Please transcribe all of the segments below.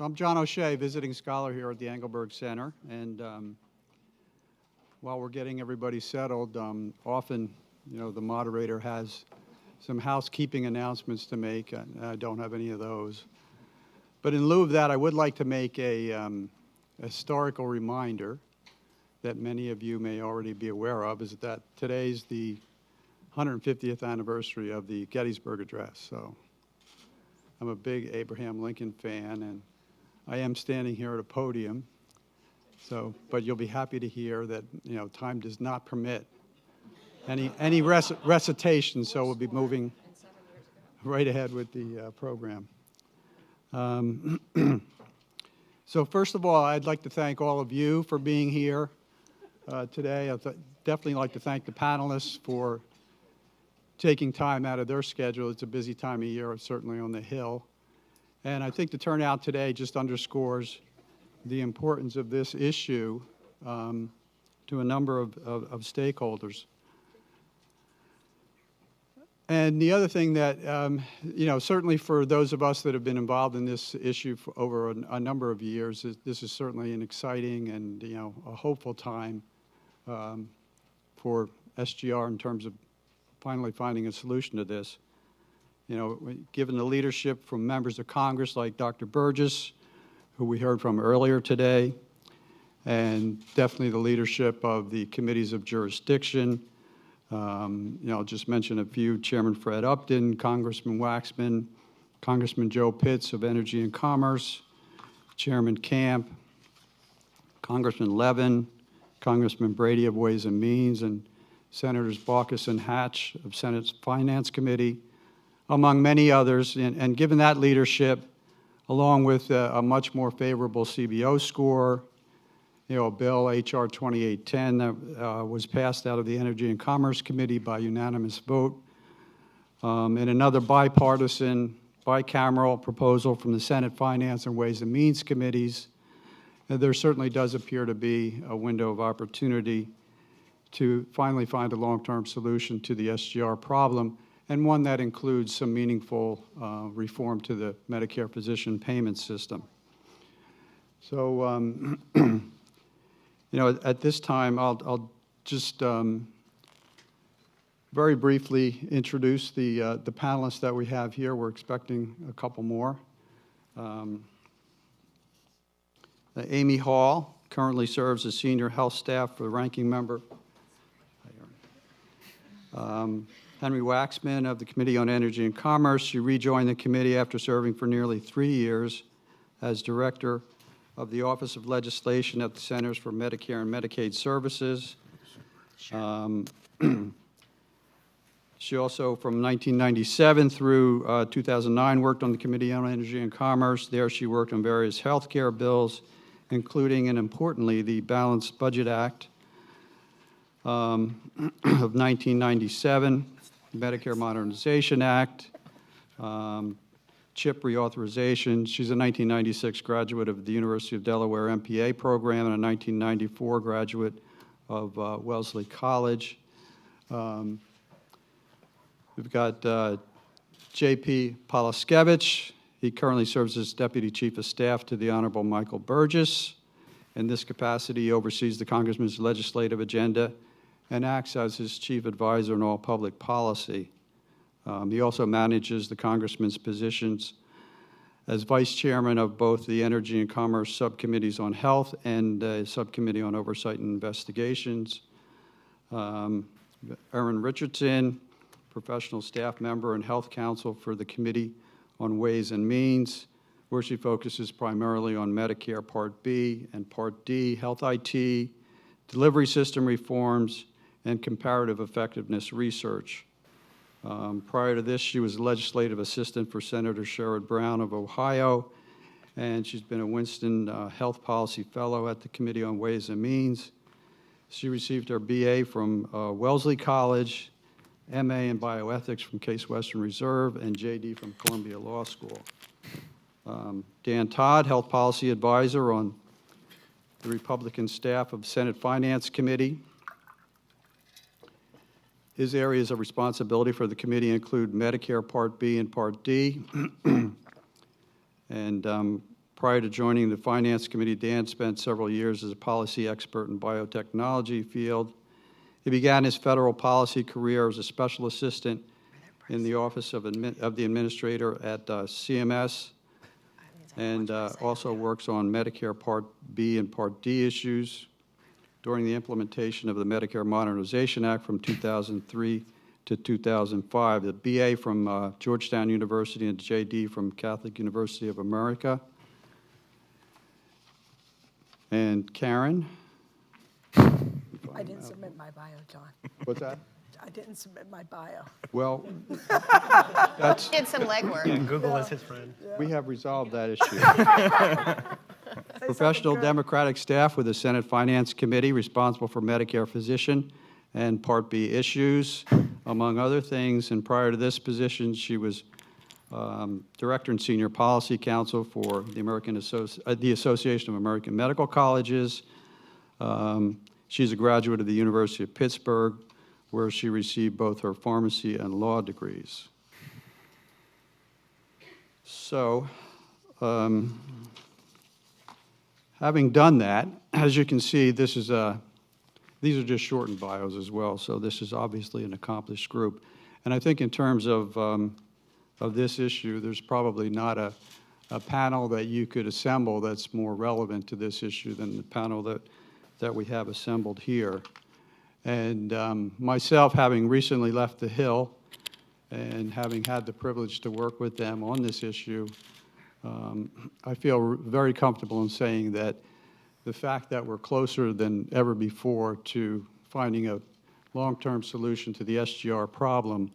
I'm John O'Shea, visiting scholar here at the Engelberg Center, and while we're getting everybody settled, often, the moderator has some housekeeping announcements to make. I don't have any of those. But in lieu of that, I would like to make a historical reminder that many of you may already be aware of, is that today's the 150th anniversary of the Gettysburg Address. So I'm a big Abraham Lincoln fan, and I am standing here at a podium. So, but you'll be happy to hear that, time does not permit any recitation, so we'll be moving right ahead with the program. So first of all, I'd like to thank all of you for being here today. I'd definitely like to thank the panelists for taking time out of their schedule. It's a busy time of year, certainly on the Hill. And I think the turnout today just underscores the importance of this issue to a number of stakeholders. And the other thing that, certainly for those of us that have been involved in this issue for over a number of years, this is certainly an exciting and, a hopeful time for SGR in terms of finally finding a solution to this. Given the leadership from members of Congress like Dr. Burgess, who we heard from earlier today, and definitely the leadership of the committees of jurisdiction. I'll just mention a few: Chairman Fred Upton, Congressman Waxman, Congressman Joe Pitts of Energy and Commerce, Chairman Camp, Congressman Levin, Congressman Brady of Ways and Means, and Senators Baucus and Hatch of Senate's Finance Committee, among many others. And given that leadership, along with a much more favorable CBO score, a bill, H.R. 2810, that was passed out of the Energy and Commerce Committee by unanimous vote, and another bipartisan, bicameral proposal from the Senate Finance and Ways and Means Committees, there certainly does appear to be a window of opportunity to finally find a long-term solution to the SGR problem, and one that includes some meaningful reform to the Medicare physician payment system. So, at this time, I'll just very briefly introduce the panelists that we have here. We're expecting a couple more. Amy Hall currently serves as senior health staff for the ranking member. Henry Waxman of the Committee on Energy and Commerce. She rejoined the committee after serving for nearly 3 years as director of the Office of Legislation at the Centers for Medicare and Medicaid Services. She also, from 1997 through 2009, worked on the Committee on Energy and Commerce. There she worked on various health care bills, including, and importantly, the Balanced Budget Act of 1997, Medicare Modernization Act, CHIP reauthorization. She's a 1996 graduate of the University of Delaware MPA program and a 1994 graduate of Wellesley College. We've got J.P. Polaskevich. He currently serves as Deputy Chief of Staff to the Honorable Michael Burgess. In this capacity, he oversees the Congressman's legislative agenda and acts as his chief advisor in all public policy. He also manages the Congressman's positions as vice chairman of both the Energy and Commerce subcommittees on health and subcommittee on oversight and investigations. Erin Richardson, professional staff member and health counsel for the Committee on Ways and Means, where she focuses primarily on Medicare Part B and Part D, health IT, delivery system reforms, and comparative effectiveness research. Prior to this, she was a legislative assistant for Senator Sherrod Brown of Ohio, and she's been a Winston Health Policy Fellow at the Committee on Ways and Means. She received her BA from Wellesley College, MA in Bioethics from Case Western Reserve, and JD from Columbia Law School. Dan Todd, Health Policy Advisor on the Republican staff of Senate Finance Committee. His areas of responsibility for the committee include Medicare Part B and Part D. And Prior to joining the Finance Committee, Dan spent several years as a policy expert in biotechnology field. He began his federal policy career as a special assistant in the Office of the Administrator at CMS, and also works on Medicare Part B and Part D issues. During the implementation of the Medicare Modernization Act from 2003 to 2005, the BA from Georgetown University and JD from Catholic University of America. And Karen? I didn't submit my bio, John. What's that? I didn't submit my bio. Well, that's, Did some legwork. Google is his friend. we have resolved that issue. Professional Democratic staff with the Senate Finance Committee, responsible for Medicare physician and Part B issues, among other things. And prior to this position, she was Director and Senior Policy Counsel for the Association of American Medical Colleges. She's a graduate of the University of Pittsburgh, where she received both her pharmacy and law degrees. So, having done that, as you can see, these are just shortened bios as well, so this is obviously an accomplished group. And I think in terms of this issue, there's probably not a panel that you could assemble that's more relevant to this issue than the panel that we have assembled here. And myself, having recently left the Hill and having had the privilege to work with them on this issue, I feel very comfortable in saying that the fact that we're closer than ever before to finding a long-term solution to the SGR problem,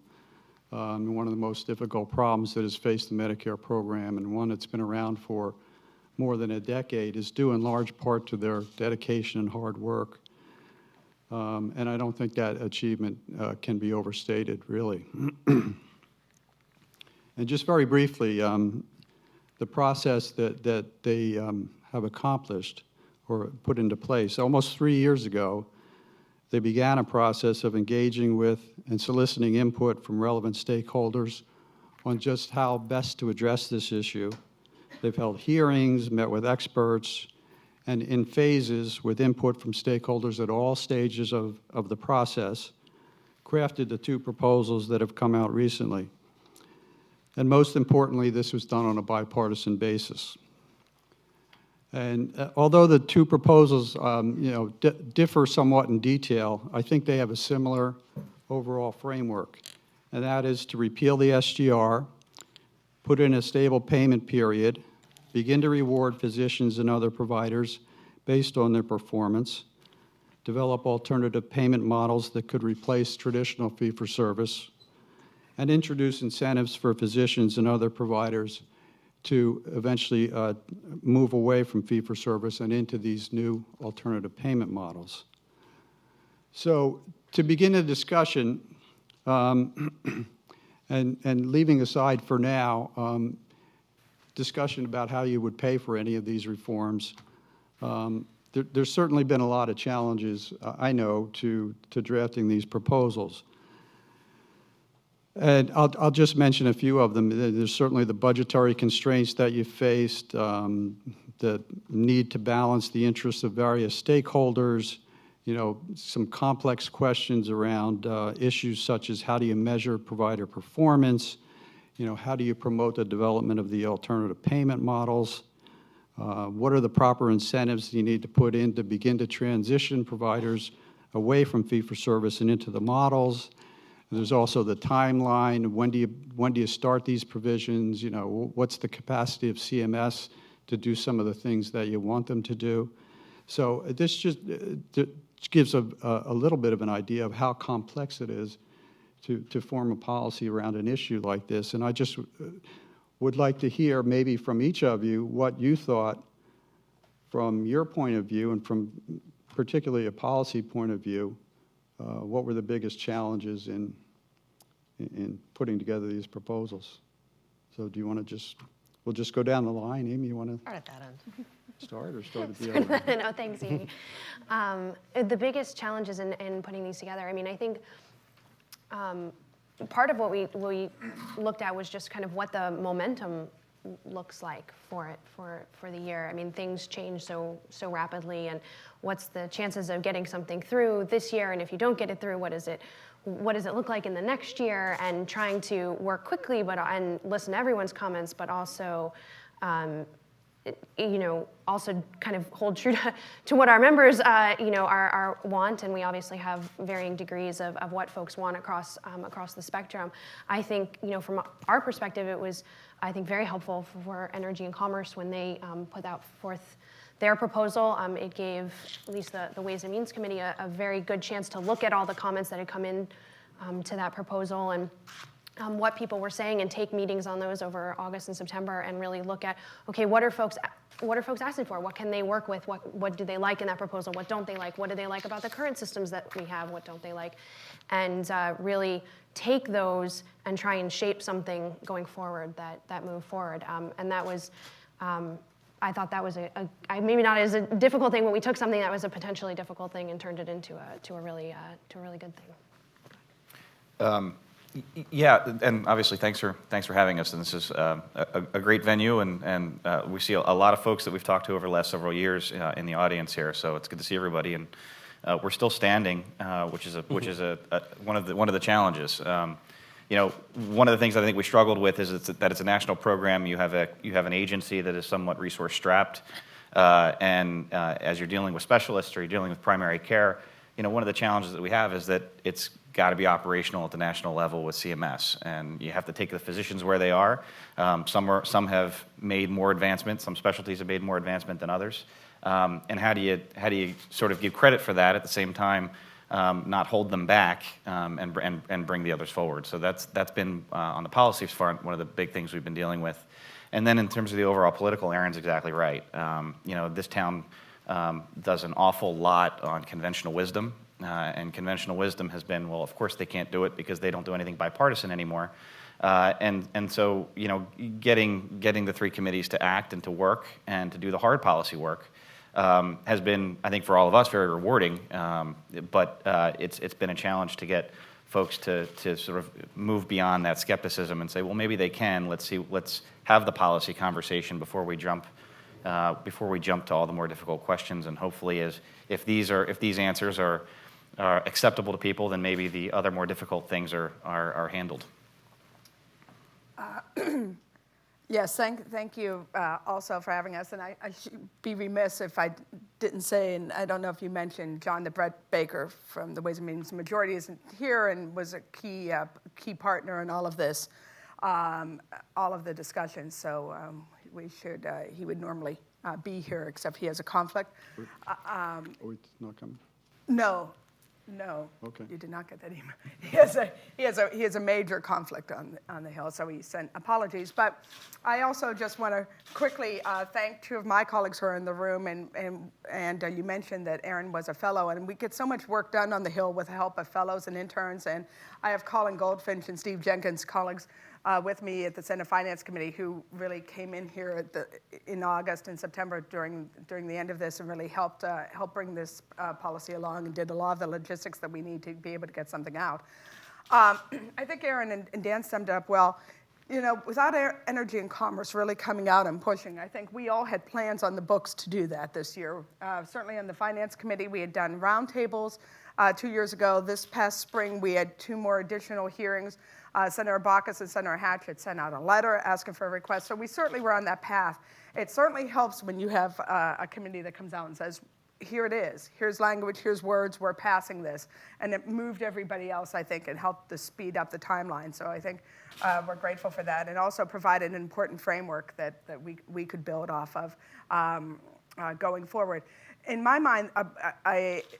one of the most difficult problems that has faced the Medicare program, and one that's been around for more than a decade, is due in large part to their dedication and hard work. And I don't think that achievement can be overstated, really. And just very briefly, the process that they have accomplished or put into place. Almost 3 years ago, they began a process of engaging with and soliciting input from relevant stakeholders on just how best to address this issue. They've held hearings, met with experts, and in phases with input from stakeholders at all stages of the process, crafted the 2 proposals that have come out recently. And most importantly, this was done on a bipartisan basis. And although the 2 proposals differ somewhat in detail, I think they have a similar overall framework, and that is to repeal the SGR, put in a stable payment period, begin to reward physicians and other providers based on their performance, develop alternative payment models that could replace traditional fee-for-service, and introduce incentives for physicians and other providers to eventually move away from fee-for-service and into these new alternative payment models. So to begin the discussion, and leaving aside for now discussion about how you would pay for any of these reforms, there's certainly been a lot of challenges, I know, to drafting these proposals. And I'll just mention a few of them. There's certainly the budgetary constraints that you faced, the need to balance the interests of various stakeholders, some complex questions around issues such as how do you measure provider performance, how do you promote the development of the alternative payment models, what are the proper incentives you need to put in to begin to transition providers away from fee-for-service and into the models. There's also the timeline. When do you start these provisions? What's the capacity of CMS to do some of the things that you want them to do? So this just gives a little bit of an idea of how complex it is to form a policy around an issue like this. And I just would like to hear maybe from each of you what you thought from your point of view and from particularly a policy point of view. What were the biggest challenges in putting together these proposals? So do you want to we'll just go down the line. Amy, you want to Start at that end. start or start at the other end? No, thanks, Amy. The biggest challenges in putting these together, I think part of what we looked at was just kind of what the momentum looks like for it for the year. I mean, things change so rapidly, and what's the chances of getting something through this year? And if you don't get it through, what does it look like in the next year? And trying to work quickly, and listen to everyone's comments, but also, also kind of hold true to what our members, are want, and we obviously have varying degrees of what folks want across the spectrum. I think, from our perspective, it was, I think, very helpful for Energy and Commerce when they put out forth their proposal. It gave at least the Ways and Means Committee a very good chance to look at all the comments that had come in to that proposal, and what people were saying, and take meetings on those over August and September, and really look at, okay, what are folks asking for? What can they work with? What do they like in that proposal? What don't they like? What do they like about the current systems that we have? What don't they like? And really take those and try and shape something going forward that move forward. And that was, I thought that was maybe not as a difficult thing, but we took something that was a potentially difficult thing and turned it into a really good thing. Yeah, and obviously, thanks for having us. And this is a great venue, and we see a lot of folks that we've talked to over the last several years in the audience here. So it's good to see everybody, and we're still standing, which is one of the challenges. One of the things I think we struggled with is that it's a national program. You have an agency that is somewhat resource strapped, and as you're dealing with specialists or you're dealing with primary care, one of the challenges that we have is that it's got to be operational at the national level with CMS, and you have to take the physicians where they are. Some have made more advancement. Some specialties have made more advancement than others. And how do you sort of give credit for that at the same time, not hold them back, and bring the others forward? So that's been on the policy front one of the big things we've been dealing with. And then in terms of the overall political, Erin's exactly right. This town does an awful lot on conventional wisdom. And conventional wisdom has been, well, of course they can't do it because they don't do anything bipartisan anymore. And so, getting the three committees to act and to work and to do the hard policy work has been, I think, for all of us, very rewarding. But it's been a challenge to get folks to sort of move beyond that skepticism and say, well, maybe they can. Let's have the policy conversation before we jump to all the more difficult questions. And hopefully, if these answers are acceptable to people, then maybe the other more difficult things are handled. Yes, thank you also for having us. And I should be remiss if I didn't say, and I don't know if you mentioned, John the Brett Baker from the Ways and Means Majority isn't here and was a key partner in all of this, all of the discussions. So he would normally be here, except he has a conflict. It's not coming? No. Okay. You did not get that email. He has a major conflict on the Hill, so he sent apologies. But I also just want to quickly thank two of my colleagues who are in the room, and you mentioned that Erin was a fellow, and we get so much work done on the Hill with the help of fellows and interns. And I have Colin Goldfinch and Steve Jenkins, colleagues with me at the Senate Finance Committee, who really came in here in August and September during the end of this and really helped bring this policy along and did a lot of the logistics that we need to be able to get something out. I think Erin and Dan summed it up well. Without Energy and Commerce really coming out and pushing, I think we all had plans on the books to do that this year. Certainly on the Finance Committee, we had done roundtables 2 years ago. This past spring, we had 2 more additional hearings. Senator Baucus and Senator Hatchett sent out a letter asking for a request. So we certainly were on that path. It certainly helps when you have a committee that comes out and says, here it is. Here's language, here's words, we're passing this. And it moved everybody else, I think, and helped to speed up the timeline. So I think we're grateful for that, and also provided an important framework that we could build off of going forward. In my mind,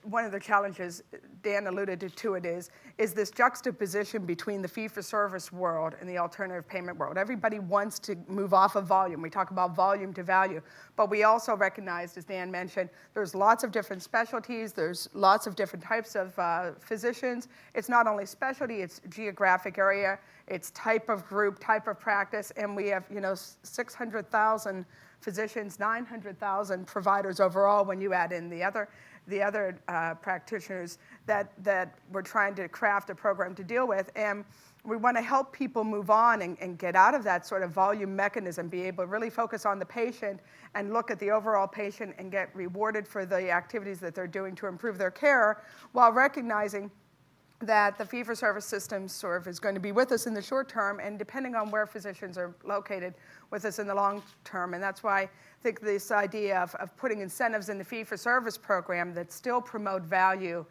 one of the challenges, Dan alluded to it, is this juxtaposition between the fee-for-service world and the alternative payment world. Everybody wants to move off of volume. We talk about volume to value. But we also recognize, as Dan mentioned, there's lots of different specialties. There's lots of different types of physicians. It's not only specialty, it's geographic area, it's type of group, type of practice. And we have 600,000 physicians, 900,000 providers overall when you add in the other the other practitioners that we're trying to craft a program to deal with. And we want to help people move on and get out of that sort of volume mechanism, be able to really focus on the patient and look at the overall patient and get rewarded for the activities that they're doing to improve their care, while recognizing that the fee-for-service system sort of is going to be with us in the short term, and depending on where physicians are located, with us in the long term. And that's why I think this idea of putting incentives in the fee-for-service program that still promote value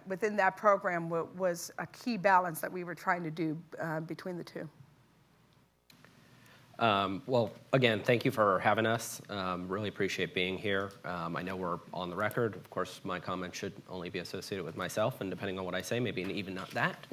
within that program was a key balance that we were trying to do between the two. Well, again, thank you for having us. Really appreciate being here. I know we're on the record. Of course, my comments should only be associated with myself, and depending on what I say, maybe even not that.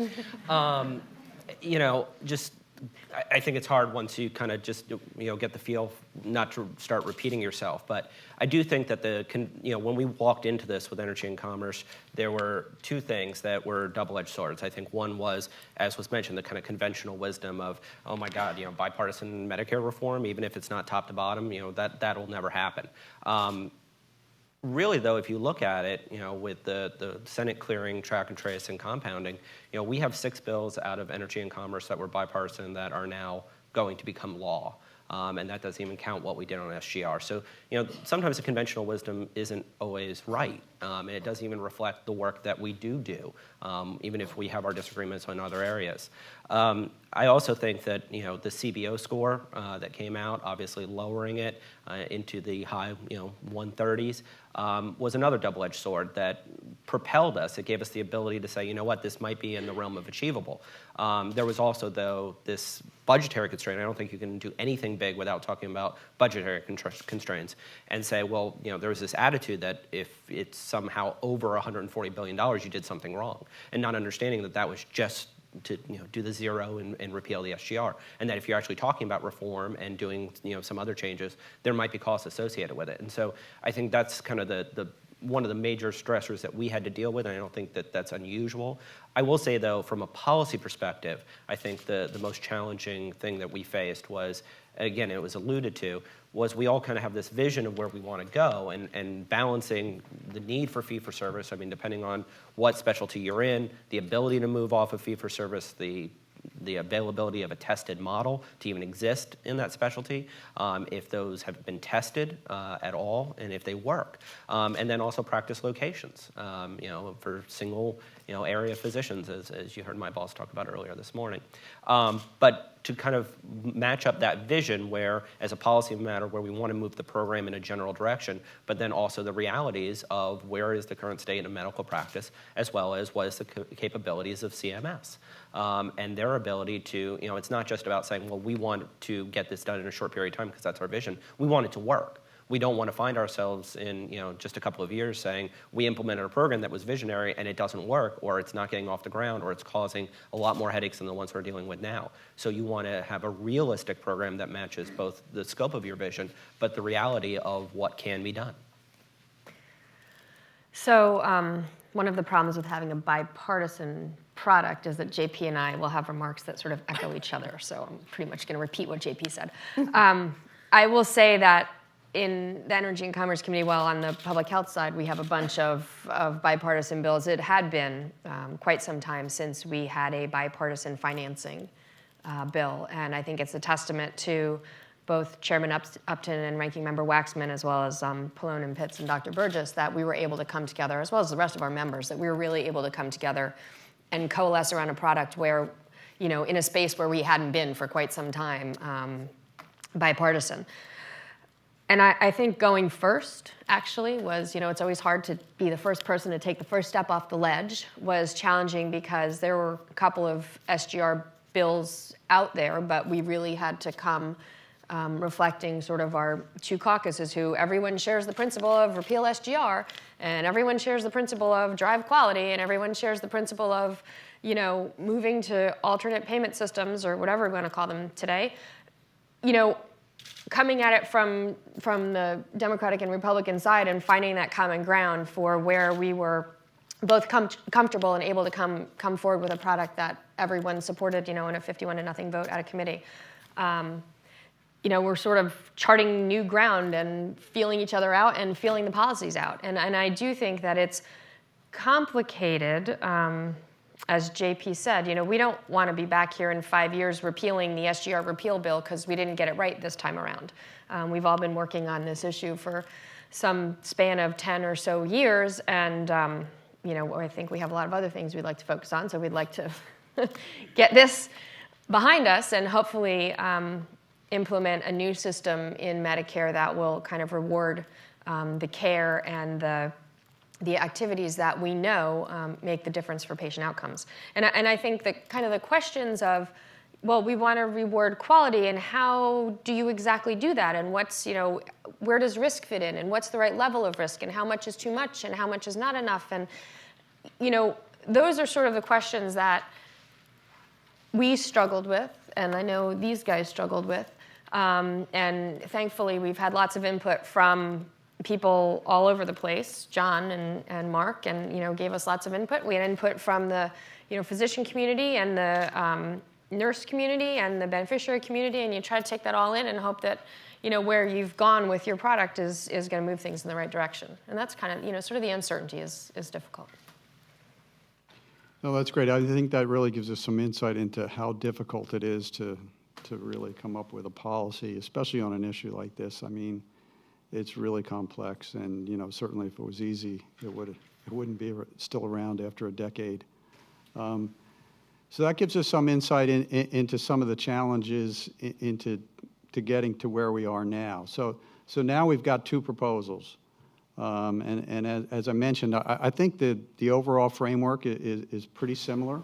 I think it's hard once you kind of just get the feel not to start repeating yourself. But I do think that when we walked into this with Energy and Commerce, there were two things that were double-edged swords. I think one was, as was mentioned, the kind of conventional wisdom of, oh my God, bipartisan Medicare reform, even if it's not top to bottom, that'll never happen. Really, though, if you look at it, with the Senate clearing, track and trace, and compounding, we have 6 bills out of Energy and Commerce that were bipartisan that are now going to become law. And that doesn't even count what we did on SGR. So, sometimes the conventional wisdom isn't always right. And it doesn't even reflect the work that we do, even if we have our disagreements on other areas. I also think that, the CBO score that came out, obviously lowering it into the high, 130s, was another double-edged sword that propelled us. It gave us the ability to say, this might be in the realm of achievable. There was also, though, this budgetary constraint. I don't think you can do anything big without talking about budgetary constraints and say, well, there was this attitude that if it's somehow over $140 billion, you did something wrong, and not understanding that was just to do the zero and repeal the SGR, and that if you're actually talking about reform and doing some other changes, there might be costs associated with it. And so I think that's kind of the one of the major stressors that we had to deal with, and I don't think that that's unusual. I will say, though, from a policy perspective, I think the most challenging thing that we faced was, again, it was alluded to, was we all kind of have this vision of where we want to go, and balancing the need for fee-for-service. I mean, depending on what specialty you're in, the ability to move off of fee-for-service, the availability of a tested model to even exist in that specialty, if those have been tested at all, and if they work. And then also practice locations, for single area physicians, as you heard my boss talk about earlier this morning. But to kind of match up that vision where, as a policy matter, where we want to move the program in a general direction, but then also the realities of where is the current state of medical practice, as well as what is the capabilities of CMS. And their ability to, it's not just about saying, well, we want to get this done in a short period of time because that's our vision. We want it to work. We don't want to find ourselves in, just a couple of years saying we implemented a program that was visionary and it doesn't work, or it's not getting off the ground, or it's causing a lot more headaches than the ones we're dealing with now. So you want to have a realistic program that matches both the scope of your vision, but the reality of what can be done. So one of the problems with having a bipartisan product is that JP and I will have remarks that sort of echo each other. So I'm pretty much going to repeat what JP said. I will say that in the Energy and Commerce Committee, while on the public health side, we have a bunch of bipartisan bills. It had been quite some time since we had a bipartisan financing bill. And I think it's a testament to both Chairman Upton and Ranking Member Waxman, as well as Pallone and Pitts and Dr. Burgess, that we were able to come together, as well as the rest of our members, that we were really able to come together and coalesce around a product where, in a space where we hadn't been for quite some time, bipartisan. And I think going first, actually, was, it's always hard to be the first person to take the first step off the ledge, was challenging because there were a couple of SGR bills out there, but we really had to come reflecting sort of our two caucuses, who everyone shares the principle of repeal SGR, and everyone shares the principle of drive quality, and everyone shares the principle of, moving to alternate payment systems, or whatever we want to call them today. Coming at it from the Democratic and Republican side and finding that common ground for where we were both comfortable and able to come forward with a product that everyone supported, in a 51-0 vote out of committee. we're sort of charting new ground and feeling each other out and feeling the policies out. And I do think that it's complicated, as JP said. We don't want to be back here in 5 years repealing the SGR repeal bill because we didn't get it right this time around. We've all been working on this issue for some span of 10 or so years, and I think we have a lot of other things we'd like to focus on, so we'd like to get this behind us and hopefully implement a new system in Medicare that will kind of reward the care and the activities that we know make the difference for patient outcomes. And I think that kind of the questions of, well, we want to reward quality, and how do you exactly do that? And what's, where does risk fit in? And what's the right level of risk? And how much is too much? And how much is not enough? And, those are sort of the questions that we struggled with, and I know these guys struggled with. And thankfully, we've had lots of input from people all over the place, John and Mark, and gave us lots of input. We had input from the physician community and the nurse community and the beneficiary community, and you try to take that all in and hope that where you've gone with your product is going to move things in the right direction. And that's kind of sort of the uncertainty is difficult. No, that's great. I think that really gives us some insight into how difficult it is to really come up with a policy, especially on an issue like this. I mean, it's really complex, and certainly if it was easy, it wouldn't be still around after a decade. So that gives us some insight into some of the challenges into getting to where we are now. So now we've got two proposals, and as I mentioned, I think that the overall framework is pretty similar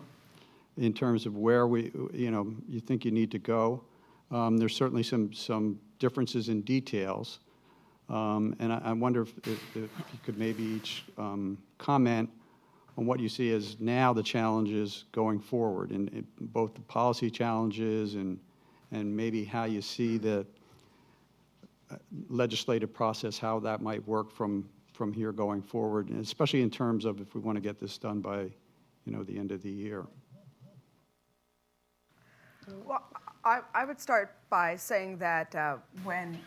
in terms of where you think you need to go. There's certainly some differences in details. And I wonder if you could maybe each comment on what you see as now the challenges going forward, in both the policy challenges and maybe how you see the legislative process, how that might work from here going forward, and especially in terms of if we want to get this done by the end of the year. Well, I would start by saying that when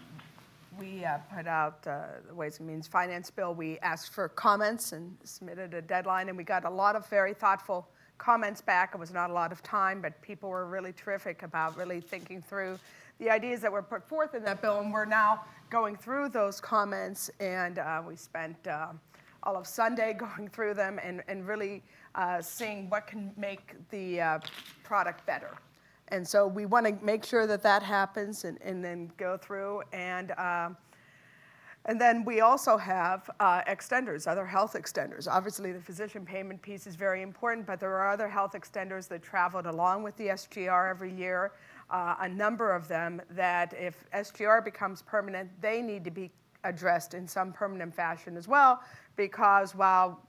we put out the Ways and Means Finance Bill, we asked for comments and submitted a deadline, and we got a lot of very thoughtful comments back. It was not a lot of time, but people were really terrific about really thinking through the ideas that were put forth in that bill, and we're now going through those comments, and we spent all of Sunday going through them and really seeing what can make the product better. And so we want to make sure that happens and then go through. And then we also have extenders, other health extenders. Obviously, the physician payment piece is very important, but there are other health extenders that traveled along with the SGR every year, a number of them that if SGR becomes permanent, they need to be addressed in some permanent fashion as well, because while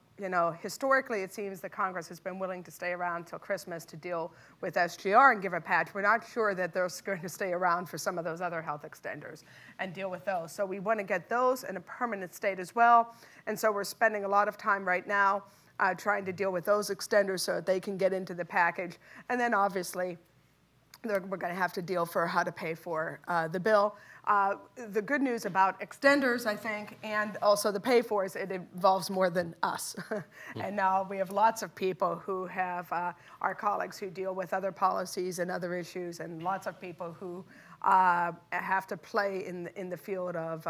historically, it seems that Congress has been willing to stay around till Christmas to deal with SGR and give a patch. We're not sure that they're going to stay around for some of those other health extenders and deal with those. So we want to get those in a permanent state as well. And so we're spending a lot of time right now trying to deal with those extenders so that they can get into the package. And then obviously, we're going to have to deal for how to pay for the bill. The good news about extenders, I think, and also the pay for is it involves more than us. And now we have lots of people who have our colleagues who deal with other policies and other issues, and lots of people who have to play in the field of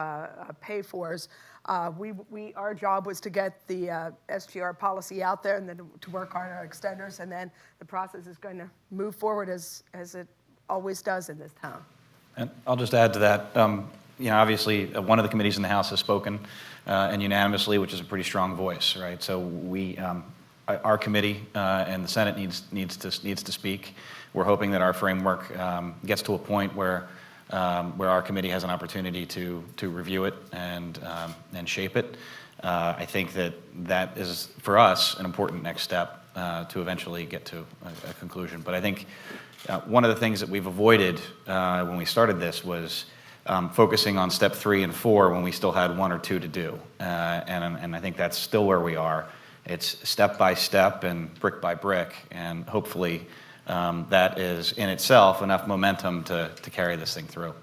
pay fors. Our job was to get the SGR policy out there and then to work on our extenders, and then the process is going to move forward as it always does in this town. And I'll just add to that. Obviously, one of the committees in the House has spoken, and unanimously, which is a pretty strong voice, right? So our committee and the Senate needs to speak. We're hoping that our framework gets to a point where our committee has an opportunity to review it and shape it. I think that is, for us, an important next step to eventually get to a conclusion. But I think one of the things that we've avoided when we started this was focusing on step 3 and 4 when we still had 1 or 2 to do. And I think that's still where we are. It's step by step and brick by brick, and hopefully that is in itself enough momentum to carry this thing through.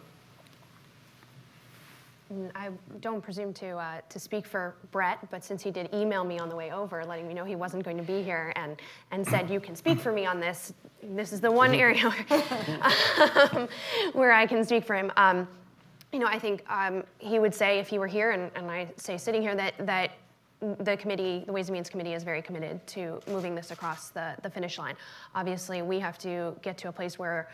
I don't presume to speak for Brett, but since he did email me on the way over, letting me know he wasn't going to be here, and said you can speak for me on this. This is the one area where I can speak for him. I think he would say if he were here, and I say sitting here that the committee, the Ways and Means Committee, is very committed to moving this across the finish line. Obviously, we have to get to a place where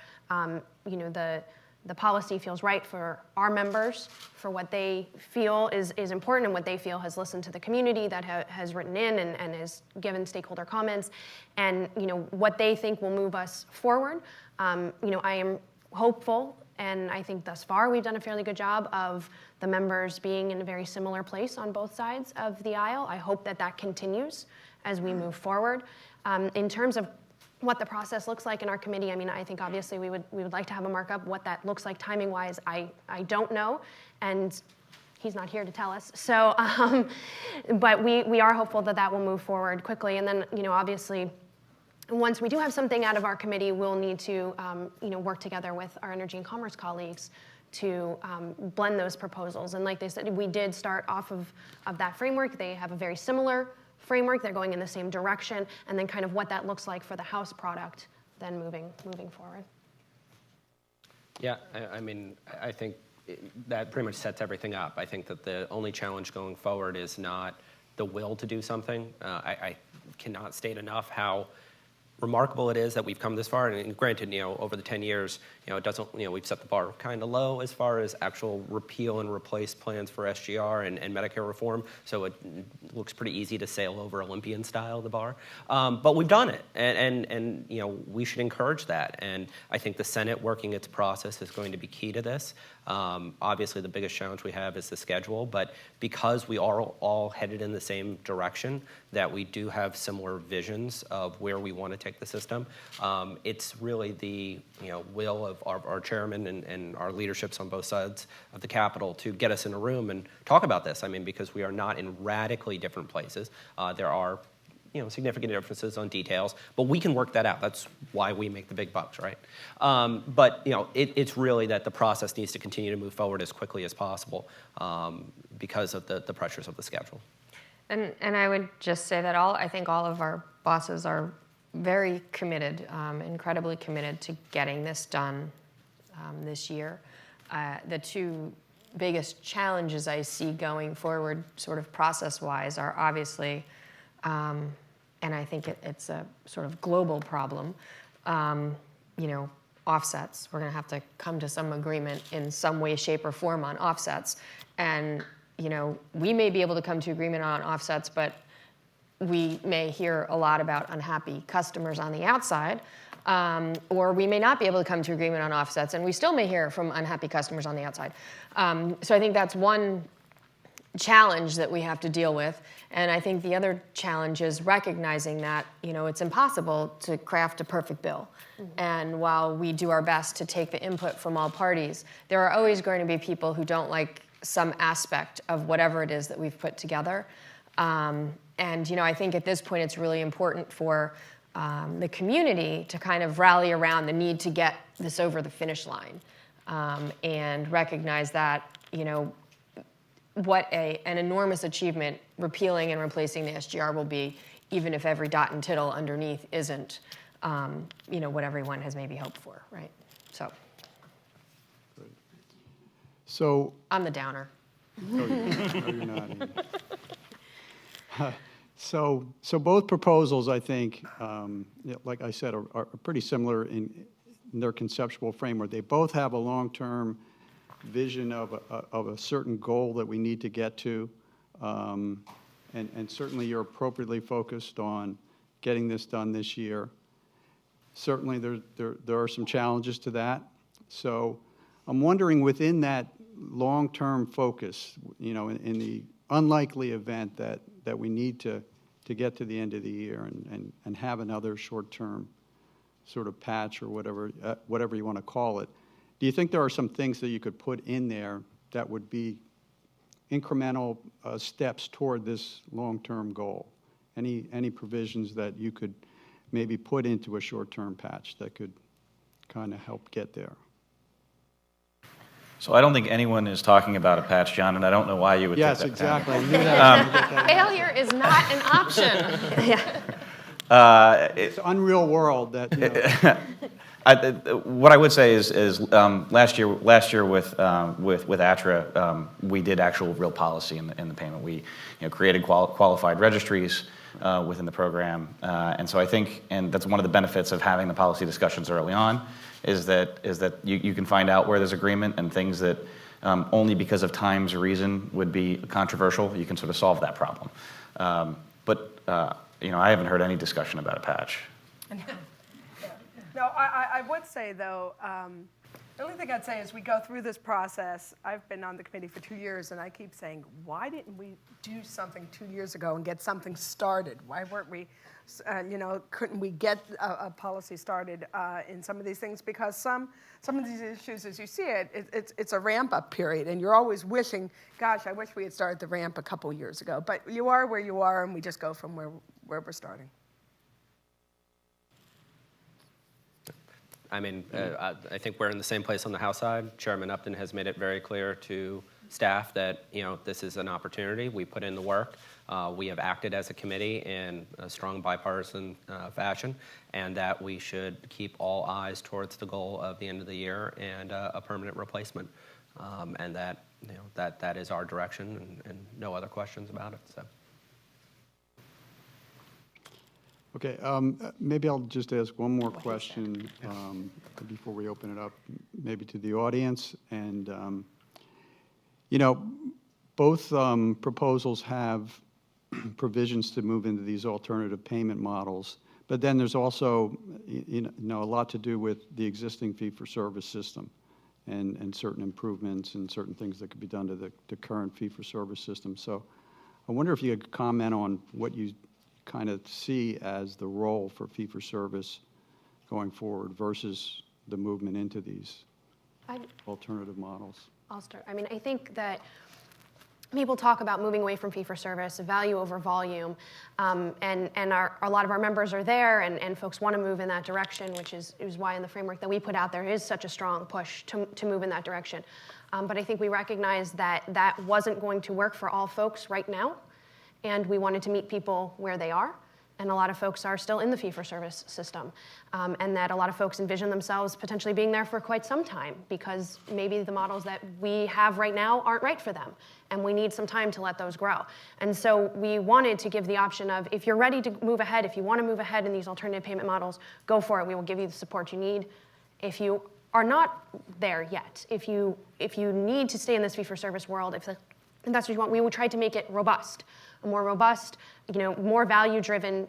the policy feels right for our members, for what they feel is important and what they feel has listened to the community that has written in and has given stakeholder comments, and what they think will move us forward. I am hopeful, and I think thus far we've done a fairly good job of the members being in a very similar place on both sides of the aisle. I hope that continues as we move forward. In terms of what the process looks like in our committee, I think obviously we would like to have a markup. What that looks like timing-wise, I don't know, and he's not here to tell us. So, but we are hopeful that will move forward quickly. And then, obviously, once we do have something out of our committee, we'll need to, work together with our Energy and Commerce colleagues to blend those proposals. And like they said, we did start off of that framework. They have a very similar framework. They're going in the same direction, and then kind of what that looks like for the House product, then moving forward. Yeah, I think that pretty much sets everything up. I think that the only challenge going forward is not the will to do something. I cannot state enough how remarkable it is that we've come this far. And granted, over the 10 years, it doesn't, we've set the bar kind of low as far as actual repeal and replace plans for SGR and Medicare reform. So it looks pretty easy to sail over Olympian style, the bar. But we've done it, and we should encourage that. And I think the Senate working its process is going to be key to this. Obviously, the biggest challenge we have is the schedule, but because we are all headed in the same direction, that we do have similar visions of where we want to take the system, it's really the will of our chairman and our leaderships on both sides of the Capitol to get us in a room and talk about this. Because we are not in radically different places. There are significant differences on details, but we can work that out. That's why we make the big bucks, right? But it's really that the process needs to continue to move forward as quickly as possible because of the pressures of the schedule. And I would just say that I think all of our bosses are very committed, incredibly committed to getting this done this year. The two biggest challenges I see going forward, sort of process-wise, are obviously, and I think it's a sort of global problem, offsets. We're going to have to come to some agreement in some way, shape, or form on offsets. And, we may be able to come to agreement on offsets, but we may hear a lot about unhappy customers on the outside, or we may not be able to come to agreement on offsets, and we still may hear from unhappy customers on the outside. So I think that's one challenge that we have to deal with. And I think the other challenge is recognizing that, it's impossible to craft a perfect bill. Mm-hmm. And while we do our best to take the input from all parties, there are always going to be people who don't like some aspect of whatever it is that we've put together. And, I think at this point it's really important for the community to kind of rally around the need to get this over the finish line and recognize that, what an enormous achievement repealing and replacing the SGR will be, even if every dot and tittle underneath isn't, what everyone has maybe hoped for, right? So I'm the downer. no, you're not. So both proposals, I think, like I said, are pretty similar in their conceptual framework. They both have a long-term vision of a certain goal that we need to get to, and certainly you're appropriately focused on getting this done this year. Certainly there are some challenges to that. So I'm wondering, within that long-term focus, in the unlikely event that we need to get to the end of the year and have another short-term sort of patch or whatever you want to call it, do you think there are some things that you could put in there that would be incremental steps toward this long-term goal? Any provisions that you could maybe put into a short-term patch that could kind of help get there? So I don't think anyone is talking about a patch, John, and I don't know why you would Yes, think that. exactly. I knew that. Failure is not an option. It's an unreal world that, What I would say is last year with ATRA, we did actual real policy in the payment. We created qualified registries within the program, and so I think, and that's one of the benefits of having the policy discussions early on, is that you can find out where there's agreement, and things that only because of time's reason would be controversial, you can sort of solve that problem. But I haven't heard any discussion about a patch. No, I would say, though, the only thing I'd say is we go through this process. I've been on the committee for 2 years, and I keep saying, why didn't we do something 2 years ago and get something started? Why weren't we, couldn't we get a policy started in some of these things? Because some of these issues, as you see it's a ramp-up period, and you're always wishing, gosh, I wish we had started the ramp a couple years ago. But you are where you are, and we just go from where we're starting. I mean, I think we're in the same place on the House side. Chairman Upton has made it very clear to staff that this is an opportunity. We put in the work. We have acted as a committee in a strong bipartisan fashion, and that we should keep all eyes towards the goal of the end of the year and a permanent replacement, and that that is our direction, and no other questions about it. So. Okay, maybe I'll just ask one more question before we open it up, maybe to the audience. And, both proposals have provisions to move into these alternative payment models, but then there's also, a lot to do with the existing fee-for-service system and certain improvements and certain things that could be done to the current fee-for-service system. So I wonder if you could comment on what you kind of see as the role for fee-for-service going forward versus the movement into these alternative models. I'll start. I mean, I think that people talk about moving away from fee-for-service, value over volume, and a lot of our members are there, and folks want to move in that direction, which is why in the framework that we put out there is such a strong push to move in that direction. But I think we recognize that wasn't going to work for all folks right now, and we wanted to meet people where they are, and a lot of folks are still in the fee-for-service system, and that a lot of folks envision themselves potentially being there for quite some time because maybe the models that we have right now aren't right for them, and we need some time to let those grow. And so we wanted to give the option of, if you're ready to move ahead, if you want to move ahead in these alternative payment models, go for it. We will give you the support you need. If you are not there yet, if you need to stay in this fee-for-service world, if that's what you want, we will try to make it robust. A more robust, more value-driven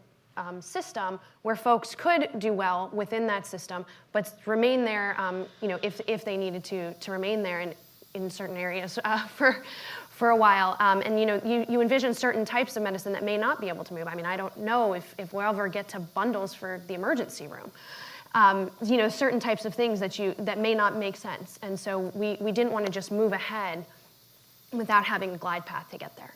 system where folks could do well within that system, but remain there, if they needed to remain there in certain areas for a while. And you envision certain types of medicine that may not be able to move. I mean, I don't know if we'll ever get to bundles for the emergency room. Certain types of things that may not make sense. And so we didn't want to just move ahead without having a glide path to get there.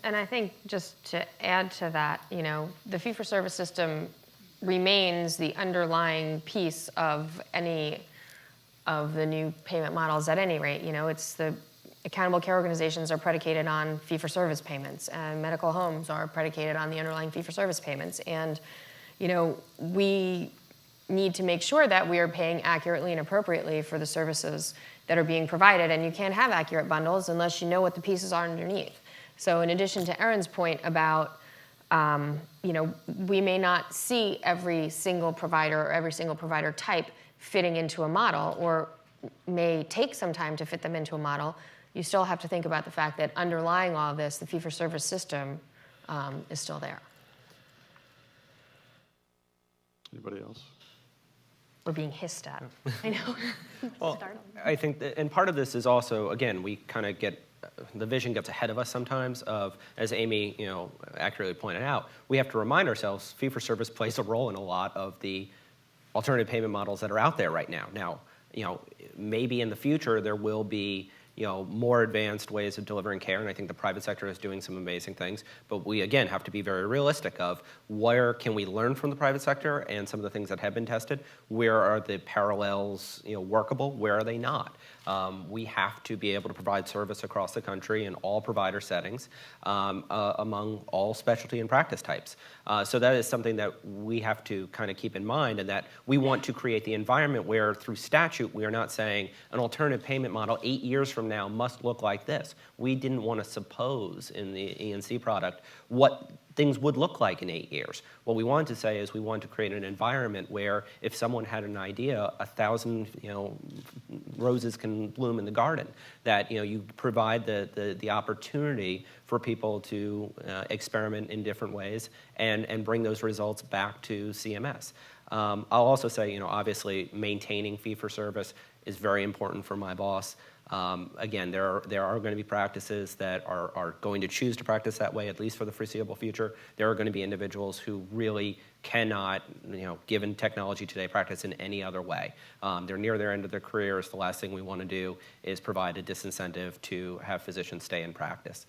And I think just to add to that, the fee-for-service system remains the underlying piece of any of the new payment models at any rate. It's the accountable care organizations are predicated on fee-for-service payments, and medical homes are predicated on the underlying fee-for-service payments. And, we need to make sure that we are paying accurately and appropriately for the services that are being provided, and you can't have accurate bundles unless you know what the pieces are underneath. So in addition to Erin's point about, we may not see every single provider or every single provider type fitting into a model, or may take some time to fit them into a model, you still have to think about the fact that underlying all of this, the fee-for-service system is still there. Anybody else? We're being hissed at. I know. Well, I think that, and part of this is also, again, we kind of the vision gets ahead of us sometimes of, as Amy, accurately pointed out, we have to remind ourselves fee-for-service plays a role in a lot of the alternative payment models that are out there right now. Now, maybe in the future there will be, more advanced ways of delivering care, and I think the private sector is doing some amazing things. But we, again, have to be very realistic of where can we learn from the private sector and some of the things that have been tested. Where are the parallels workable? Where are they not? We have to be able to provide service across the country in all provider settings among all specialty and practice types. So that is something that we have to kind of keep in mind, and that we want to create the environment where through statute we are not saying an alternative payment model 8 years from now must look like this. We didn't want to suppose in the ENC product what things would look like in 8 years. What we wanted to say is we wanted to create an environment where if someone had an idea, 1,000 roses can bloom in the garden. That you provide the opportunity for people to experiment in different ways and bring those results back to CMS. I'll also say, obviously maintaining fee-for-service is very important for my boss. Again, there are going to be practices that are going to choose to practice that way, at least for the foreseeable future. There are going to be individuals who really cannot, given technology today, practice in any other way. They're near their end of their careers. The last thing we want to do is provide a disincentive to have physicians stay in practice.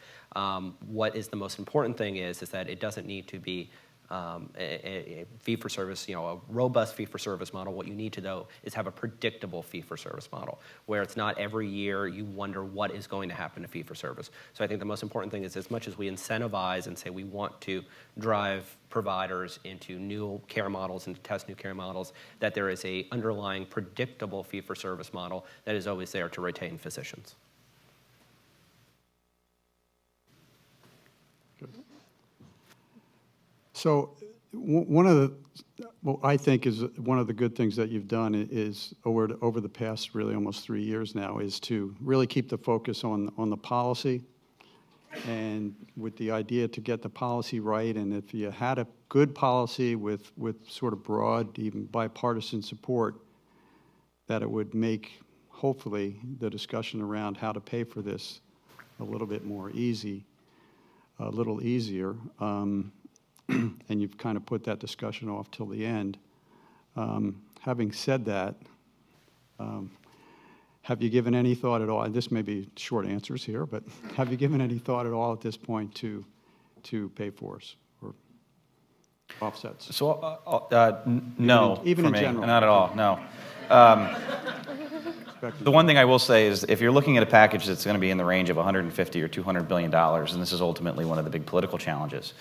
What is the most important thing is that it doesn't need to be a fee-for-service, a robust fee-for-service model. What you need to, though, is have a predictable fee-for-service model, where it's not every year you wonder what is going to happen to fee-for-service. So I think the most important thing is, as much as we incentivize and say we want to drive providers into new care models and to test new care models, that there is a underlying predictable fee-for-service model that is always there to retain physicians. So one of I think is one of the good things that you've done is over the past really almost 3 years now is to really keep the focus on the policy, and with the idea to get the policy right. And if you had a good policy with sort of broad, even bipartisan support, that it would make hopefully the discussion around how to pay for this a little bit more easy, a little easier. And you've kind of put that discussion off till the end. Having said that, have you given any thought at all, and this may be short answers here, but have you given any thought at all at this point to pay-fors or offsets? So, no, even for in me, general. not at all, no. The one thing I will say is if you're looking at a package that's going to be in the range of $150 or $200 billion, and this is ultimately one of the big political challenges,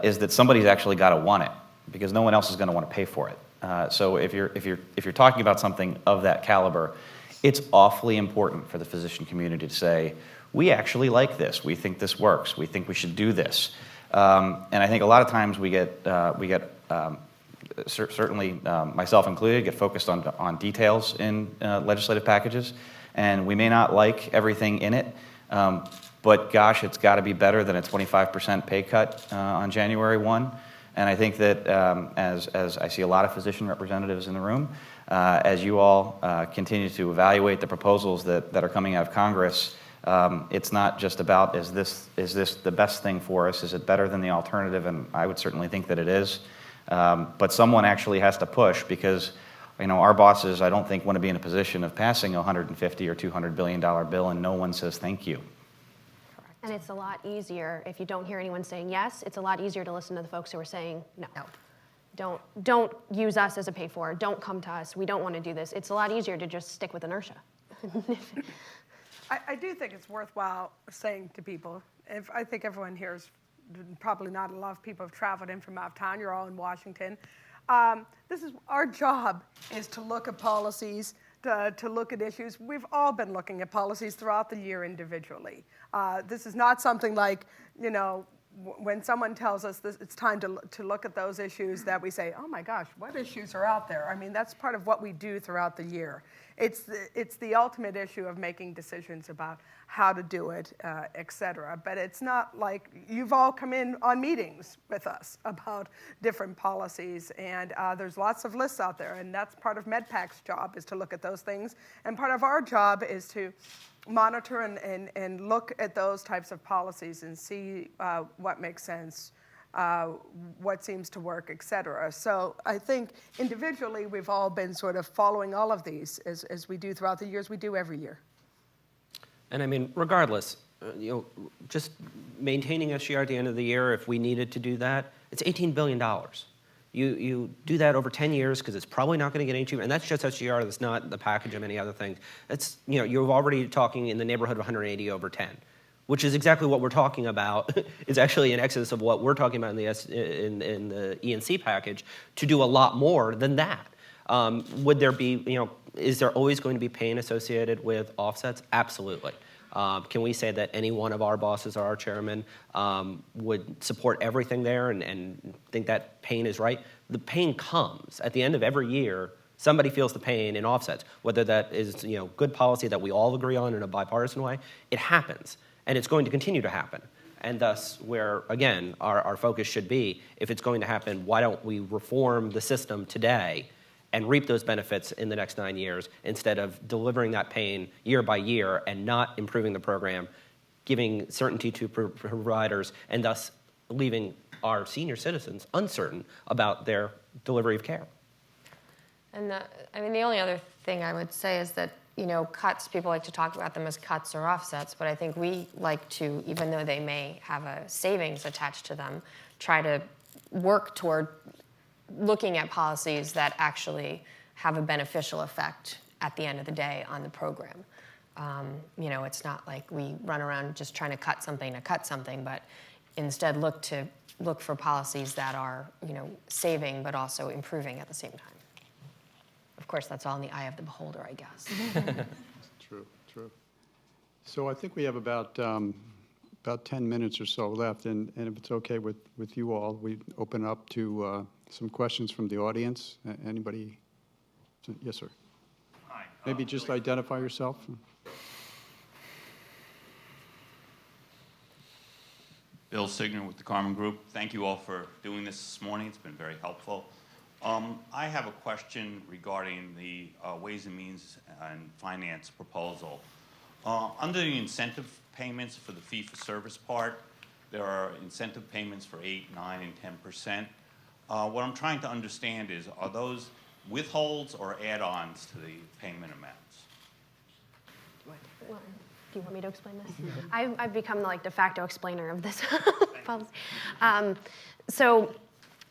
is that somebody's actually got to want it, because no one else is going to want to pay for it. So if you're talking about something of that caliber, it's awfully important for the physician community to say, we actually like this, we think this works, we think we should do this. And I think a lot of times we get certainly myself included, get focused on details in legislative packages, and we may not like everything in it. But gosh, it's got to be better than a 25% pay cut on January 1. And I think that as I see a lot of physician representatives in the room, as you all continue to evaluate the proposals that are coming out of Congress, it's not just about is this the best thing for us? Is it better than the alternative? And I would certainly think that it is. But someone actually has to push, because our bosses, I don't think, want to be in a position of passing a $150 or $200 billion bill and no one says thank you. And it's a lot easier, if you don't hear anyone saying yes, it's a lot easier to listen to the folks who are saying no. Don't use us as a pay-for. Don't come to us. We don't want to do this. It's a lot easier to just stick with inertia. I do think it's worthwhile saying to people, I think everyone here is probably not a lot of people have traveled in from out of town. You're all in Washington. This is our job, is to look at policies, to look at issues. We've all been looking at policies throughout the year individually. This is not something like, when someone tells us this, it's time to look at those issues, that we say, oh my gosh, what issues are out there? I mean, that's part of what we do throughout the year. It's the ultimate issue of making decisions about how to do it, et cetera. But it's not like you've all come in on meetings with us about different policies, and there's lots of lists out there, and that's part of MedPAC's job, is to look at those things. And part of our job is to monitor and look at those types of policies and see what makes sense, what seems to work, et cetera. So I think individually we've all been sort of following all of these as we do throughout the years, we do every year. And I mean, regardless, just maintaining SGR at the end of the year, if we needed to do that, it's $18 billion. You do that over 10 years because it's probably not going to get any cheaper, and that's just SGR. That's not the package of any other things. It's you're already talking in the neighborhood of 180 over 10, which is exactly what we're talking about. It's actually in excess of what we're talking about in the ENC package to do a lot more than that. Would there be is there always going to be pain associated with offsets? Absolutely. Can we say that any one of our bosses or our chairman would support everything there and think that pain is right? The pain comes. At the end of every year, somebody feels the pain in offsets. Whether that is good policy that we all agree on in a bipartisan way, it happens. And it's going to continue to happen. And thus, where, again, our focus should be, if it's going to happen, why don't we reform the system today and reap those benefits in the next 9 years instead of delivering that pain year by year and not improving the program, giving certainty to providers, and thus leaving our senior citizens uncertain about their delivery of care. And the only other thing I would say is that, cuts, people like to talk about them as cuts or offsets, but I think we like to, even though they may have a savings attached to them, try to work toward looking at policies that actually have a beneficial effect at the end of the day on the program. It's not like we run around just trying to cut something, but instead look for policies that are, saving but also improving at the same time. Of course, that's all in the eye of the beholder, I guess. True. So I think we have about 10 minutes or so left, and if it's okay with you all, we open up to some questions from the audience. Anybody? Yes, sir. Hi. Maybe just identify yourself. Bill Signer with the Carmen Group. Thank you all for doing this morning. It's been very helpful. I have a question regarding the Ways and Means and Finance proposal. Under the incentive payments for the fee-for-service part, there are incentive payments for 8, 9, and 10%. What I'm trying to understand is, are those withholds or add-ons to the payment amounts? Well, do you want me to explain this? I've become the de facto explainer of this policy. So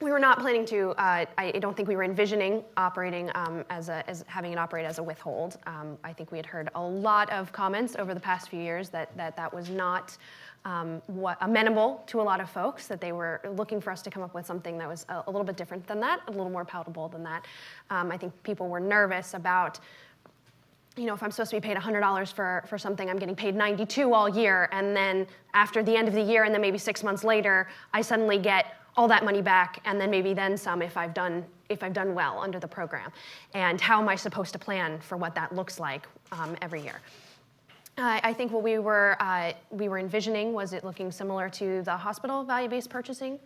we were not planning to. I don't think we were envisioning operating as having it operate as a withhold. I think we had heard a lot of comments over the past few years that was not amenable to a lot of folks, that they were looking for us to come up with something that was a little bit different than that, a little more palatable than that. I think people were nervous about, if I'm supposed to be paid $100 for something, I'm getting paid $92 all year, and then after the end of the year, and then maybe 6 months later, I suddenly get all that money back, and then maybe then some if I've done well under the program. And how am I supposed to plan for what that looks like every year? I think what we were envisioning was it looking similar to the hospital value-based purchasing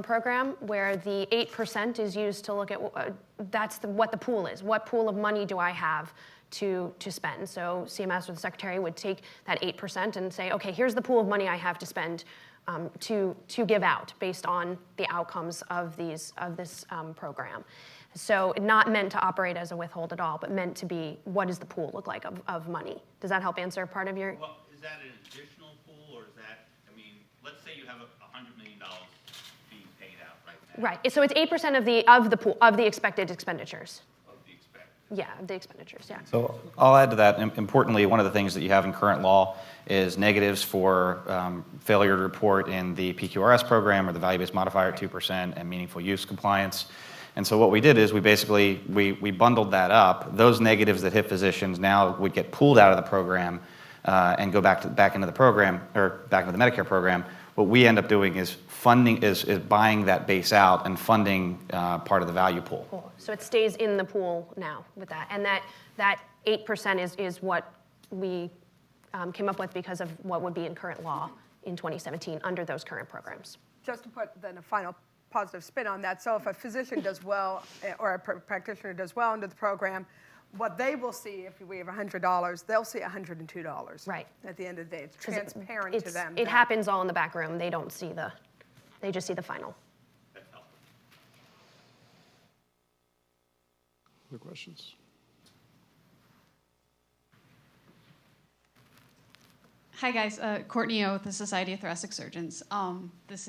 program, where the 8% is used to look at what the pool is. What pool of money do I have to spend? So CMS or the secretary would take that 8% and say, okay, here's the pool of money I have to spend to give out based on the outcomes of this program. So not meant to operate as a withhold at all, but meant to be, what does the pool look like of money? Does that help answer part of your? Well, is that an additional pool, or is that, let's say you have $100 million being paid out right now. Right, so it's 8% of the pool, of the expected expenditures. Of the expected. Yeah, the expenditures, yeah. So I'll add to that. Importantly, one of the things that you have in current law is negatives for failure to report in the PQRS program or the value-based modifier at 2% and meaningful use compliance. And so what we did is we bundled that up. Those negatives that hit physicians now would get pulled out of the program and go back into the program, or back into the Medicare program. What we end up doing is buying that base out and funding part of the value pool. Cool. So it stays in the pool now with that. And that 8% is what we came up with because of what would be in current law in 2017 under those current programs. Just to put then a final positive spin on that. So if a physician does well, or a practitioner does well under the program, what they will see, if we have $100, they'll see $102. Right. At the end of the day, it's transparent to them. It happens all in the back room. They don't see they just see the final. That's helpful. Other questions? Hi guys, Courtney O with the Society of Thoracic Surgeons. This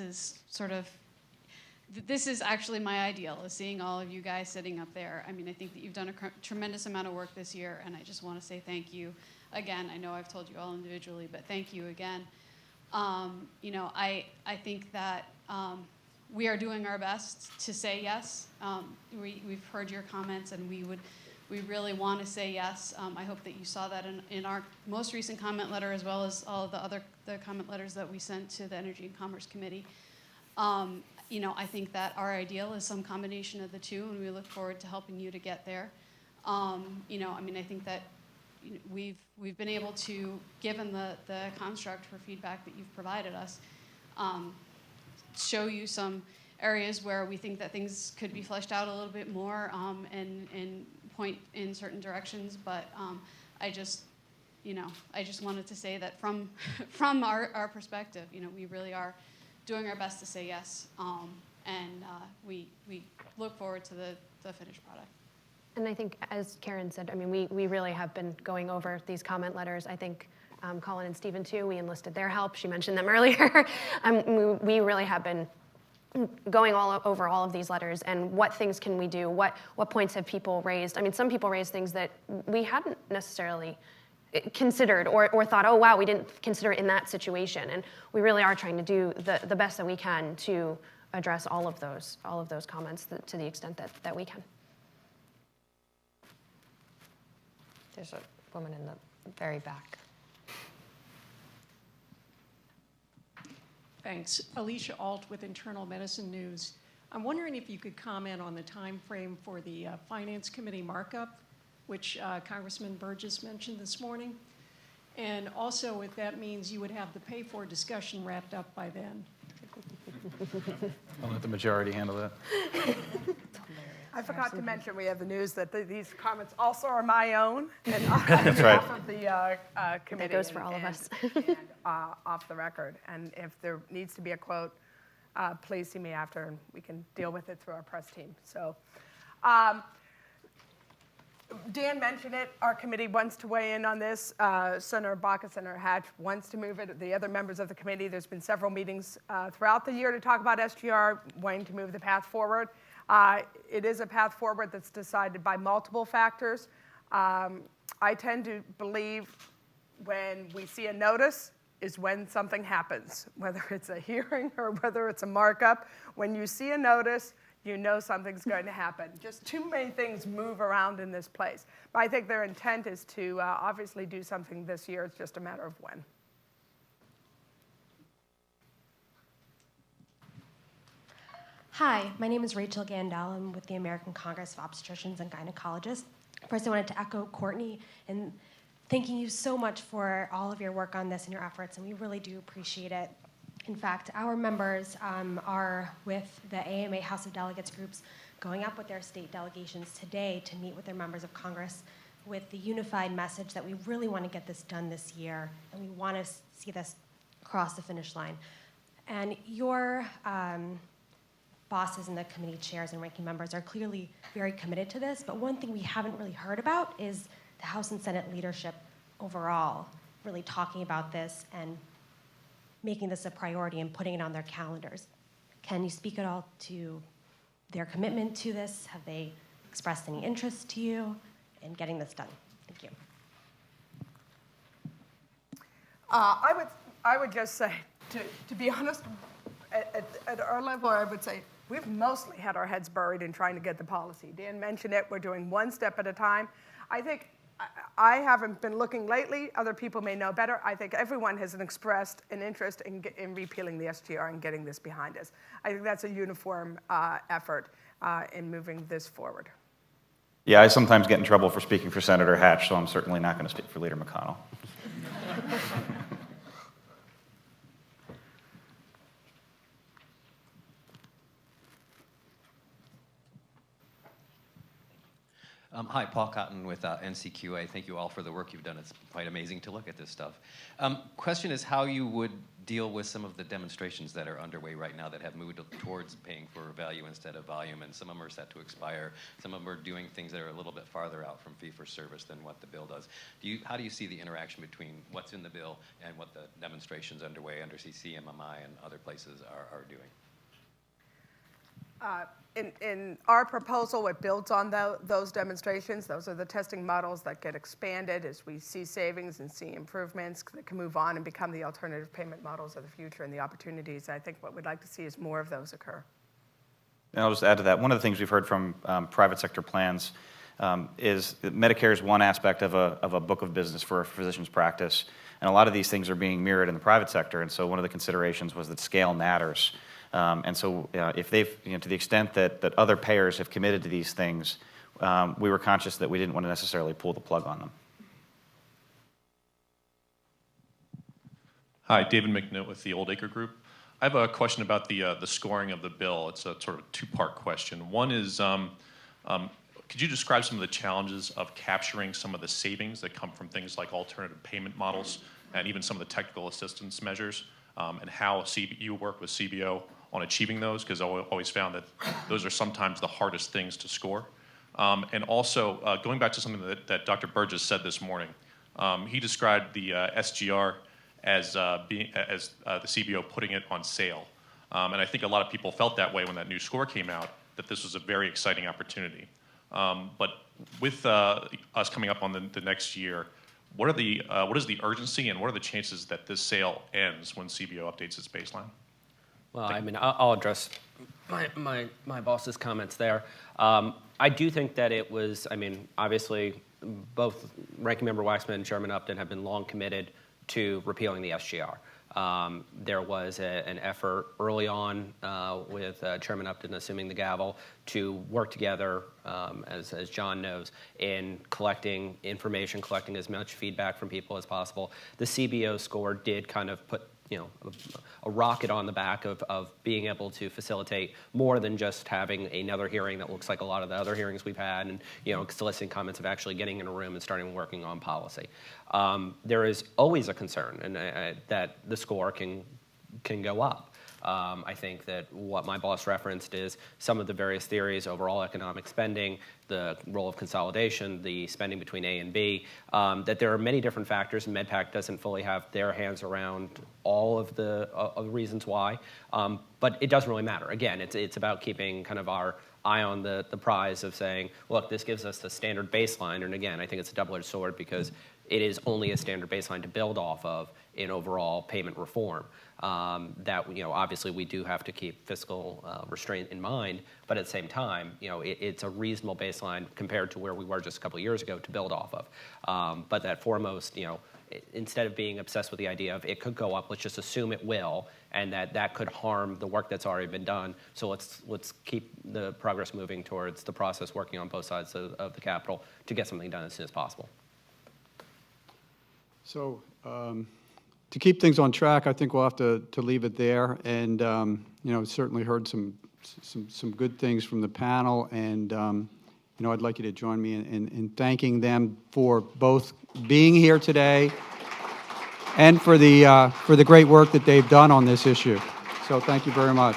is actually my ideal, is seeing all of you guys sitting up there. I mean, I think that you've done a tremendous amount of work this year, and I just want to say thank you again. I know I've told you all individually, but thank you again. I think that we are doing our best to say yes. We've heard your comments, and we really want to say yes. I hope that you saw that in our most recent comment letter, as well as all of the comment letters that we sent to the Energy and Commerce Committee. I think that our ideal is some combination of the two, and we look forward to helping you to get there. I think that we've been able to, given the construct for feedback that you've provided us, show you some areas where we think that things could be fleshed out a little bit more, and point in certain directions. But I just wanted to say that from our perspective, we really are doing our best to say yes, and we look forward to the finished product. And I think, as Karen said, I mean, we really have been going over these comment letters. I think Colin and Stephen, too, we enlisted their help. She mentioned them earlier. We really have been going over all of these letters, and what things can we do? What points have people raised? I mean, some people raised things that we hadn't necessarily considered or thought, oh, wow, we didn't consider it in that situation. And we really are trying to do the best that we can to address all of those comments to the extent that we can. There's a woman in the very back. Thanks. Alicia Alt with Internal Medicine News. I'm wondering if you could comment on the time frame for the Finance Committee markup, which Congressman Burgess mentioned this morning, and also if that means you would have the pay-for discussion wrapped up by then. I'll let the majority handle that. I forgot to mention, we have the news that these comments also are my own, and That's right. off of the committee. That goes for all of us. and off the record. And if there needs to be a quote, please see me after, and we can deal with it through our press team. So, Dan mentioned it. Our committee wants to weigh in on this. Senator Baca, Senator Hatch wants to move it. The other members of the committee, there's been several meetings throughout the year to talk about SGR, wanting to move the path forward. It is a path forward that's decided by multiple factors. I tend to believe when we see a notice is when something happens, whether it's a hearing or whether it's a markup. When you see a notice, you know something's going to happen. Just too many things move around in this place. But I think their intent is to obviously do something this year. It's just a matter of when. Hi, my name is Rachel Gandel. I'm with the American Congress of Obstetricians and Gynecologists. First, I wanted to echo Courtney and thanking you so much for all of your work on this and your efforts, and we really do appreciate it. In fact, our members are with the AMA House of Delegates groups going up with their state delegations today to meet with their members of Congress with the unified message that we really want to get this done this year, and we want to see this cross the finish line. And your bosses and the committee chairs and ranking members are clearly very committed to this, but one thing we haven't really heard about is the House and Senate leadership overall really talking about this and making this a priority and putting it on their calendars. Can you speak at all to their commitment to this? Have they expressed any interest to you in getting this done? Thank you. I would just say, to be honest, at our level, I would say we've mostly had our heads buried in trying to get the policy. Dan mentioned it. We're doing one step at a time. I think I haven't been looking lately. Other people may know better. I think everyone has expressed an interest in repealing the SGR and getting this behind us. I think that's a uniform effort in moving this forward. Yeah, I sometimes get in trouble for speaking for Senator Hatch, so I'm certainly not going to speak for Leader McConnell. Hi, Paul Cotton with NCQA. Thank you all for the work you've done. It's quite amazing to look at this stuff. Question is how you would deal with some of the demonstrations that are underway right now that have moved towards paying for value instead of volume, and some of them are set to expire. Some of them are doing things that are a little bit farther out from fee-for-service than what the bill does. How do you see the interaction between what's in the bill and what the demonstrations underway under CCMMI and other places are doing? In our proposal, it builds on those demonstrations. Those are the testing models that get expanded as we see savings and see improvements that can move on and become the alternative payment models of the future and the opportunities. I think what we'd like to see is more of those occur. And I'll just add to that. One of the things we've heard from private sector plans is that Medicare is one aspect of a book of business for a physician's practice, and a lot of these things are being mirrored in the private sector. And so one of the considerations was that scale matters. And so if they've, to the extent that other payers have committed to these things, we were conscious that we didn't want to necessarily pull the plug on them. Hi, David McNitt with the Old Acre Group. I have a question about the scoring of the bill. It's a sort of two-part question. One is, could you describe some of the challenges of capturing some of the savings that come from things like alternative payment models and even some of the technical assistance measures, and how you work with CBO on achieving those, because I always found that those are sometimes the hardest things to score. And also, going back to something that Dr. Burgess said this morning, he described the SGR as the CBO putting it on sale. And I think a lot of people felt that way when that new score came out, that this was a very exciting opportunity. But with us coming up on the next year, what is the urgency and what are the chances that this sale ends when CBO updates its baseline? Well, I mean, I'll address my boss's comments there. I do think that it was, I mean, obviously, both Ranking Member Waxman and Chairman Upton have been long committed to repealing the SGR. There was an effort early on with Chairman Upton assuming the gavel to work together, as John knows, in collecting information, collecting as much feedback from people as possible. The CBO score did kind of put a rocket on the back of being able to facilitate more than just having another hearing that looks like a lot of the other hearings we've had, and soliciting comments of actually getting in a room and starting working on policy. There is always a concern and that the score can go up. I think that what my boss referenced is some of the various theories, overall economic spending, the role of consolidation, the spending between A and B, that there are many different factors, and MedPAC doesn't fully have their hands around all of the reasons why, but it doesn't really matter. Again, it's about keeping kind of our eye on the prize of saying, look, this gives us the standard baseline, and again, I think it's a double-edged sword because it is only a standard baseline to build off of in overall payment reform. That obviously we do have to keep fiscal restraint in mind, but at the same time, it's a reasonable baseline compared to where we were just a couple of years ago to build off of. But that foremost, instead of being obsessed with the idea of it could go up, let's just assume it will, and that could harm the work that's already been done. So let's keep the progress moving towards the process, working on both sides of the Capitol to get something done as soon as possible. So to keep things on track, I think we'll have to leave it there. And certainly heard some good things from the panel, and I'd like you to join me in thanking them for both being here today and for the great work that they've done on this issue. So thank you very much.